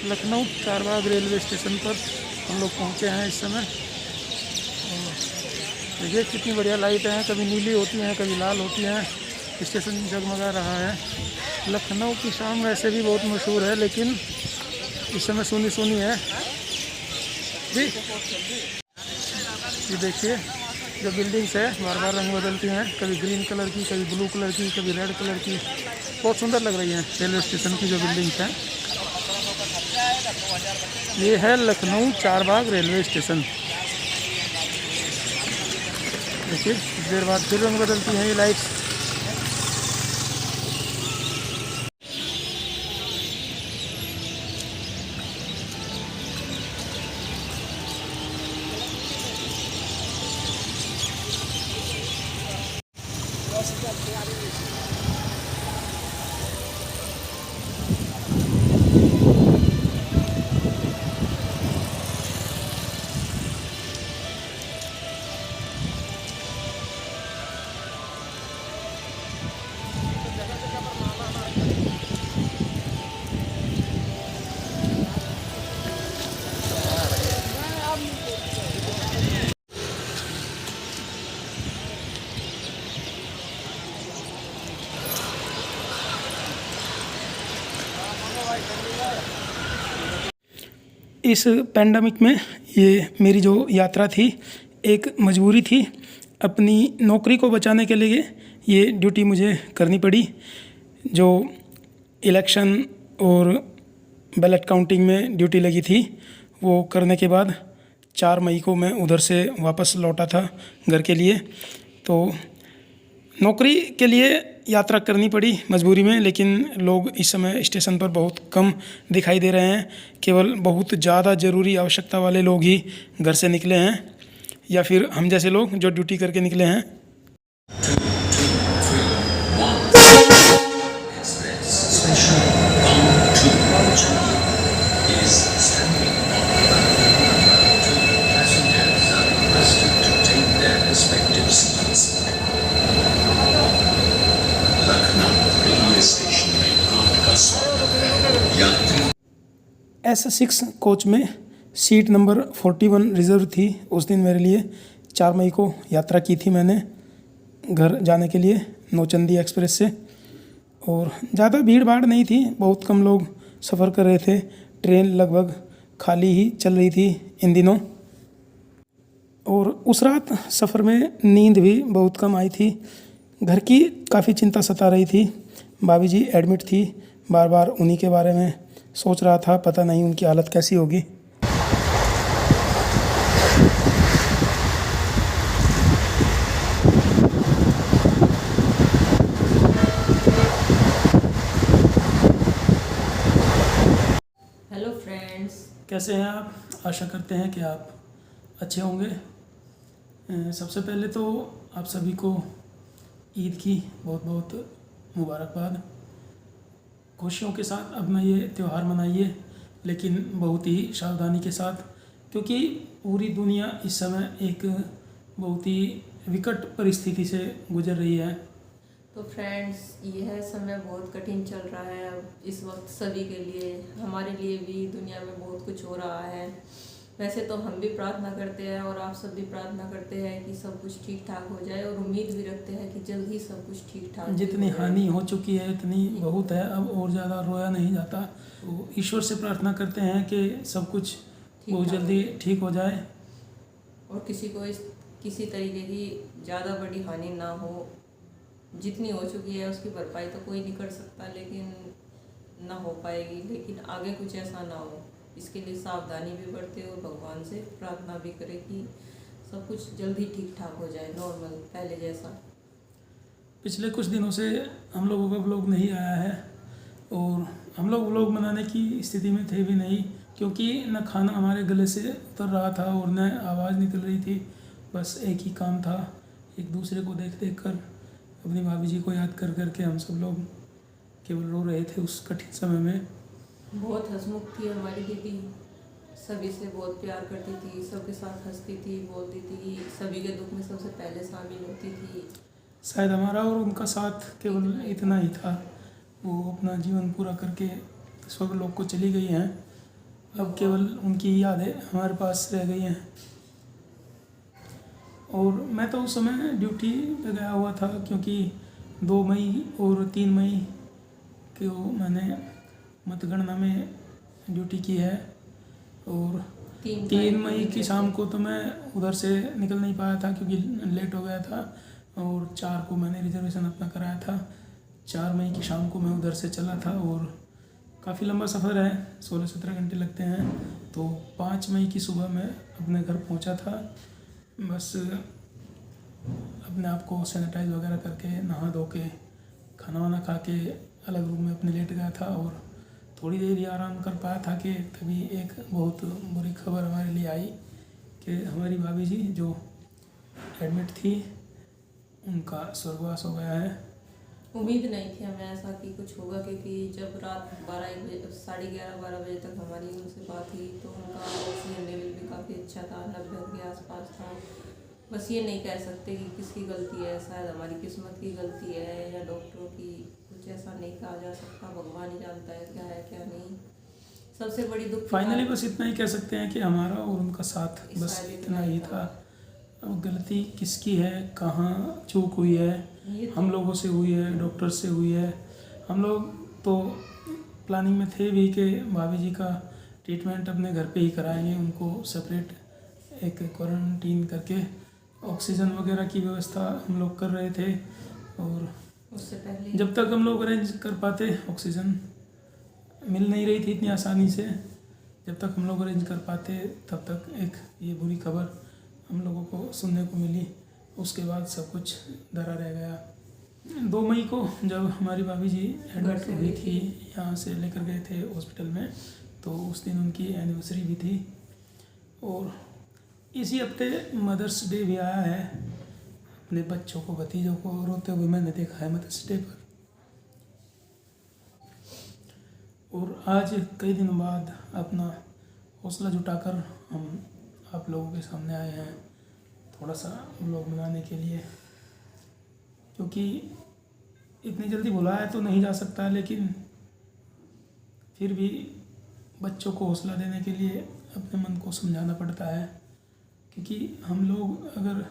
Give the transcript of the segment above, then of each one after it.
Lucknow Charbagh railway station पर हम लोग पहुँचे हैं इस समय। देखिए कितनी बढ़िया लाइटें हैं, कभी नीली होती हैं कभी लाल होती हैं। स्टेशन जगमगा रहा है। लखनऊ की शाम वैसे भी बहुत मशहूर है, लेकिन इस समय सुनी सुनी है जी। ये देखिए जो बिल्डिंग्स है बार बार रंग बदलती हैं, कभी ग्रीन कलर की, कभी ब्लू कलर की, कभी रेड कलर की। बहुत सुंदर लग रही हैं रेलवे स्टेशन की जो बिल्डिंग्स हैं। ये है लखनऊ चारबाग रेलवे स्टेशन। देखिए कुछ देर बाद फिर रंग बदलती हैं ये लाइट्स। इस पैंडमिक में ये मेरी जो यात्रा थी एक मजबूरी थी। अपनी नौकरी को बचाने के लिए ये ड्यूटी मुझे करनी पड़ी। जो इलेक्शन और बैलेट काउंटिंग में ड्यूटी लगी थी वो करने के बाद 4 मई को मैं उधर से वापस लौटा था घर के लिए। तो नौकरी के लिए यात्रा करनी पड़ी मजबूरी में, लेकिन लोग इस समय स्टेशन पर बहुत कम दिखाई दे रहे हैं। केवल बहुत ज़्यादा ज़रूरी आवश्यकता वाले लोग ही घर से निकले हैं, या फिर हम जैसे लोग जो ड्यूटी करके निकले हैं। S6 कोच में सीट नंबर 41 रिज़र्व थी। उस दिन मेरे लिए 4 मई को यात्रा की थी मैंने घर जाने के लिए नौचंदी एक्सप्रेस से। और ज़्यादा भीड़ भाड़ नहीं थी, बहुत कम लोग सफ़र कर रहे थे। ट्रेन लगभग खाली ही चल रही थी इन दिनों। और उस रात सफ़र में नींद भी बहुत कम आई थी। घर की काफ़ी चिंता सता रही थी। भाभी जी एडमिट थी, बार बार उन्हीं के बारे में सोच रहा था, पता नहीं उनकी हालत कैसी होगी। हेलो फ्रेंड्स, कैसे हैं आप? आशा करते हैं कि आप अच्छे होंगे। सबसे पहले तो आप सभी को ईद की बहुत बहुत मुबारकबाद। खुशियों के साथ अपना ये त्यौहार मनाइए, लेकिन बहुत ही सावधानी के साथ, क्योंकि पूरी दुनिया इस समय एक बहुत ही विकट परिस्थिति से गुजर रही है। तो फ्रेंड्स यह समय बहुत कठिन चल रहा है अब इस वक्त सभी के लिए, हमारे लिए भी। दुनिया में बहुत कुछ हो रहा है। वैसे तो हम भी प्रार्थना करते हैं और आप सब भी प्रार्थना करते हैं कि सब कुछ ठीक ठाक हो जाए, और उम्मीद भी रखते हैं कि जल्द ही सब कुछ ठीक ठाक। जितनी हानि हो चुकी है इतनी बहुत है, अब और ज़्यादा रोया नहीं जाता। तो ईश्वर से प्रार्थना करते हैं कि सब कुछ बहुत जल्दी ठीक हो जाए और किसी को किसी तरीके की ज़्यादा बड़ी हानि ना हो। जितनी हो चुकी है उसकी भरपाई तो कोई नहीं कर सकता, लेकिन ना हो पाएगी। लेकिन आगे कुछ ऐसा ना हो, इसके लिए सावधानी भी बरते और भगवान से प्रार्थना भी करें कि सब कुछ जल्दी ठीक ठाक हो जाए, नॉर्मल पहले जैसा। पिछले कुछ दिनों से हम लोगों का व्लॉग नहीं आया है, और हम लोग व्लॉग बनाने की स्थिति में थे भी नहीं, क्योंकि न खाना हमारे गले से उतर रहा था और न आवाज़ निकल रही थी। बस एक ही काम था, एक दूसरे को देख देख कर, अपनी भाभी जी को याद कर कर के हम सब लोग केवल रो रहे थे उस कठिन समय में। बहुत हंसमुख थी हमारी दीदी, सभी से बहुत प्यार करती थी, सबके साथ हंसती थी, बोलती थी, सभी के दुख में सबसे पहले शामिल होती थी। शायद हमारा और उनका साथ केवल इतना ही था। वो अपना जीवन पूरा करके स्वर्गलोक को चली गई हैं। अब केवल उनकी यादें हमारे पास रह गई हैं। और मैं तो उस समय ड्यूटी पे गया हुआ था, क्योंकि 2 मई और 3 मई को मैंने मतगणना में ड्यूटी की है। और 3 मई की शाम को तो मैं उधर से निकल नहीं पाया था, क्योंकि लेट हो गया था। और 4 को मैंने रिजर्वेशन अपना कराया था। 4 मई की शाम को मैं उधर से चला था, और काफ़ी लंबा सफ़र है, 16-17 घंटे लगते हैं। तो 5 मई की सुबह मैं अपने घर पहुंचा था। बस अपने आप को सैनिटाइज वगैरह करके, नहा धो के, खाना वाना खा के अलग रूम में अपने लेट गया था। और थोड़ी देर ही आराम कर पाया था कि तभी एक बहुत बुरी खबर हमारे लिए आई कि हमारी भाभी जी जो एडमिट थी, उनका स्वर्गवास हो गया है। उम्मीद नहीं थी हमें ऐसा कि कुछ होगा, क्योंकि जब रात 12-1 बजे, 11:30-12 बजे तक हमारी उनसे बात हुई तो उनका ऑक्सीजन लेवल भी काफ़ी अच्छा था, 90 के आसपास था। बस ये नहीं कह सकते कि किसकी गलती है, शायद हमारी किस्मत की गलती है या डॉक्टरों की, कुछ ऐसा नहीं कहा जा सकता। भगवान ही जानता है क्या नहीं। सबसे बड़ी दुख फाइनली बस इतना ही कह सकते हैं कि हमारा और उनका साथ बस इतना ही था। अब गलती किसकी है, कहाँ चूक हुई है, हम लोगों से हुई है, डॉक्टर से हुई है। हम लोग तो प्लानिंग में थे भी कि भाभी जी का ट्रीटमेंट अपने घर पे ही कराएंगे, उनको सेपरेट एक क्वारंटीन करके ऑक्सीजन वगैरह की व्यवस्था हम लोग कर रहे थे। और उससे पहले जब तक हम लोग अरेंज कर पाते, ऑक्सीजन मिल नहीं रही थी इतनी आसानी से, जब तक हम लोग अरेंज कर पाते तब तक एक ये बुरी खबर हम लोगों को सुनने को मिली। उसके बाद सब कुछ धरा रह गया। 2 मई को जब हमारी भाभी जी एडमिट हुई थी, यहाँ से लेकर गए थे हॉस्पिटल में, तो उस दिन उनकी एनिवर्सरी भी थी। और इसी हफ्ते मदर्स डे भी आया है। अपने बच्चों को, भतीजों को रोते हुए मैंने देखा है मदर्स डे पर। और आज कई दिनों बाद अपना हौसला जुटाकर हम आप लोगों के सामने आए हैं, थोड़ा सा व्लॉग बनाने के लिए। क्योंकि इतनी जल्दी बुलाया तो नहीं जा सकता, लेकिन फिर भी बच्चों को हौसला देने के लिए अपने मन को समझाना पड़ता है। क्योंकि हम लोग अगर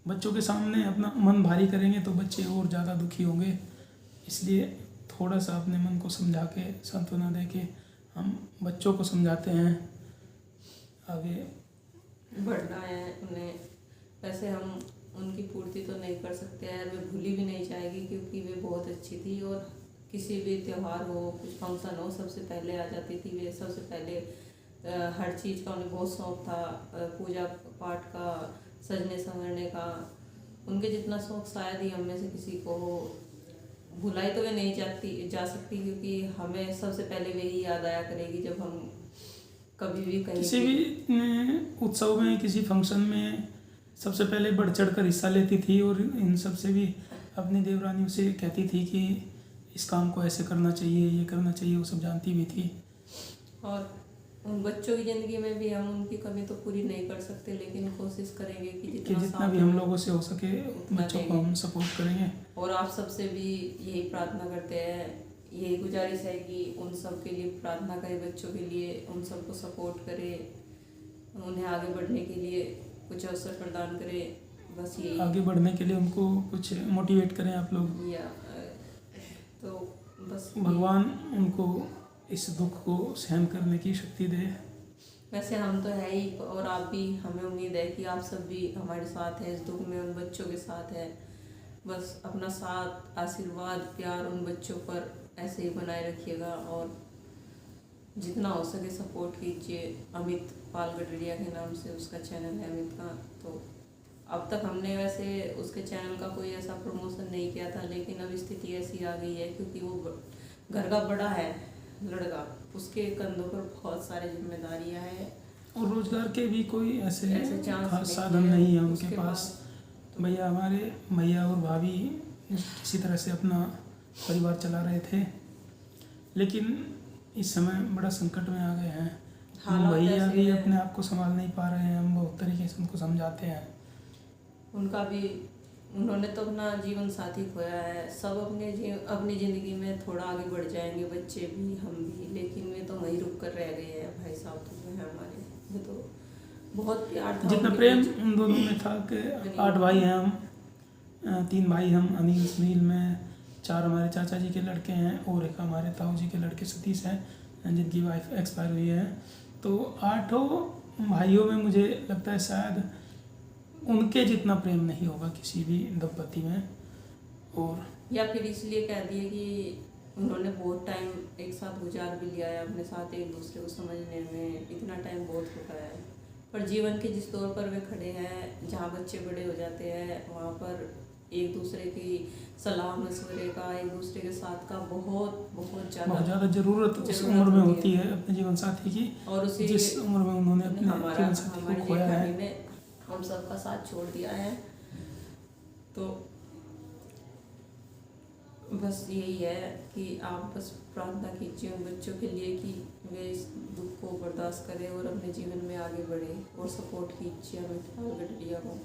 बच्चों के सामने अपना मन भारी करेंगे तो बच्चे और ज़्यादा दुखी होंगे। इसलिए थोड़ा सा अपने मन को समझा के, सांत्वना दे के हम बच्चों को समझाते हैं आगे बढ़ना है उन्हें। वैसे हम उनकी पूर्ति तो नहीं कर सकते हैं, वे भूली भी नहीं जाएगी, क्योंकि वे बहुत अच्छी थी। और किसी भी त्यौहार हो, कुछ फंक्शन हो, सबसे पहले आ जाती थी वे। सबसे पहले हर चीज़ का उन्हें बहुत शौक़ था, पूजा पाठ का, सजने संवरने का। उनके जितना शौक़ शायद ही हम में से किसी को हो। भुलाई तो वे नहीं जा सकती, क्योंकि हमें सबसे पहले वे ही याद आया करेगी जब हम कभी भी कहीं किसी भी उत्सव में, किसी फंक्शन में सबसे पहले बढ़ चढ़ कर हिस्सा लेती थी। और इन सब से भी अपनी देवरानियों से कहती थी कि इस काम को ऐसे करना चाहिए, ये करना चाहिए, वो सब जानती भी थी। और उन बच्चों की ज़िंदगी में भी हम उनकी कमी तो पूरी नहीं कर सकते, लेकिन कोशिश करेंगे कि जितना भी हम लोगों से हो सके बच्चों को हम सपोर्ट करेंगे। और आप सबसे भी यही प्रार्थना करते हैं, यही गुजारिश है कि उन सब के लिए प्रार्थना करें, बच्चों के लिए, उन सबको सपोर्ट करें, उन्हें आगे बढ़ने के लिए कुछ अवसर प्रदान करें। बस ये आगे बढ़ने के लिए उनको कुछ मोटिवेट करें आप लोग। या तो बस भगवान उनको इस दुख को सहन करने की शक्ति दे। वैसे हम तो है ही, और आप भी, हमें उम्मीद है कि आप सब भी हमारे साथ हैं इस दुख में, उन बच्चों के साथ है। बस अपना साथ, आशीर्वाद, प्यार उन बच्चों पर ऐसे ही बनाए रखिएगा, और जितना हो सके सपोर्ट कीजिए। अमित पाल गडरिया के नाम से उसका चैनल है, अमित का। तो अब तक हमने वैसे उसके चैनल का कोई ऐसा प्रमोशन नहीं किया था, लेकिन अब स्थिति ऐसी आ गई है, क्योंकि वो घर का बड़ा है लड़का, उसके कंधों पर बहुत सारी जिम्मेदारियां हैं, और रोजगार के भी कोई ऐसे चांस खास साधन नहीं है उनके पास। भैया हमारे भैया और भाभी किसी तरह से अपना परिवार चला रहे थे, लेकिन इस समय बड़ा संकट में आ गए हैं। भैया भी अपने आप को संभाल नहीं पा रहे हैं। हम बहुत तरीके से उनको समझाते हैं। उनका भी, उन्होंने तो अपना जीवन साथी खोया है। सब अपनी ज़िंदगी में थोड़ा आगे बढ़ जाएंगे, बच्चे भी, हम भी, लेकिन वे तो वहीं रुक छोड़कर रह गए हैं भाई साहब तो जो है हमारे, ये तो बहुत प्यार था जितना उनके प्रेम बीच। उन दोनों में था कि 8 भाई हैं हम, 3 भाई हम, अनिल सुनील में, 4 हमारे चाचा जी के लड़के हैं और एक हमारे ताऊ जी के लड़के सतीश हैं जिनकी वाइफ एक्सपायर हुई है। तो 8 भाइयों में मुझे लगता है शायद उनके जितना प्रेम नहीं होगा किसी भी दंपति में। और या फिर इसलिए कह दिए कि उन्होंने बहुत टाइम एक साथ गुजार भी लिया है अपने साथ, एक दूसरे को समझने में इतना टाइम बहुत होता है। पर जीवन के जिस दौर पर वे खड़े हैं, जहाँ बच्चे बड़े हो जाते हैं, वहाँ पर एक दूसरे की सलाह मशवरे का, एक दूसरे के साथ का बहुत बहुत ज़्यादा ज़रूरत उस उम्र में होती है अपने जीवन साथी की, और उसी जिस उम्र में उन्होंने अपने जीवन साथी हमारी को खोया है। जेठानी ने हम सबका साथ छोड़ दिया है। तो बस यही है कि आप बस प्रार्थना कीजिए उन बच्चों के लिए कि वे इस दुख को बर्दाश्त करें और अपने जीवन में आगे बढ़े, और सपोर्ट कीजिए अमित पाल गडरिया को।